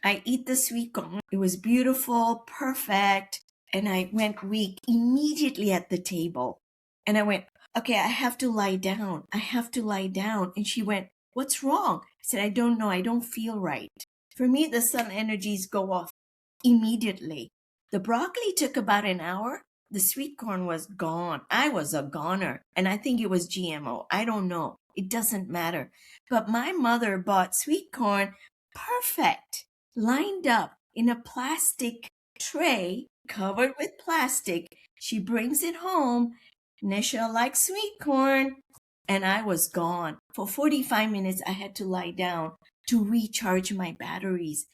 I eat the sweet corn. It was beautiful, perfect. And I went weak immediately at the table. And I went, okay, I have to lie down. I have to lie down. And she went, what's wrong? I said, I don't know. I don't feel right. For me, the sun energies go off immediately. The broccoli took about an hour. The sweet corn was gone. I was a goner. And I think it was GMO. I don't know. It doesn't matter. But my mother bought sweet corn perfect, lined up in a plastic tray covered with plastic. She brings it home. Nisha likes sweet corn. And I was gone. For 45 minutes, I had to lie down to recharge my batteries.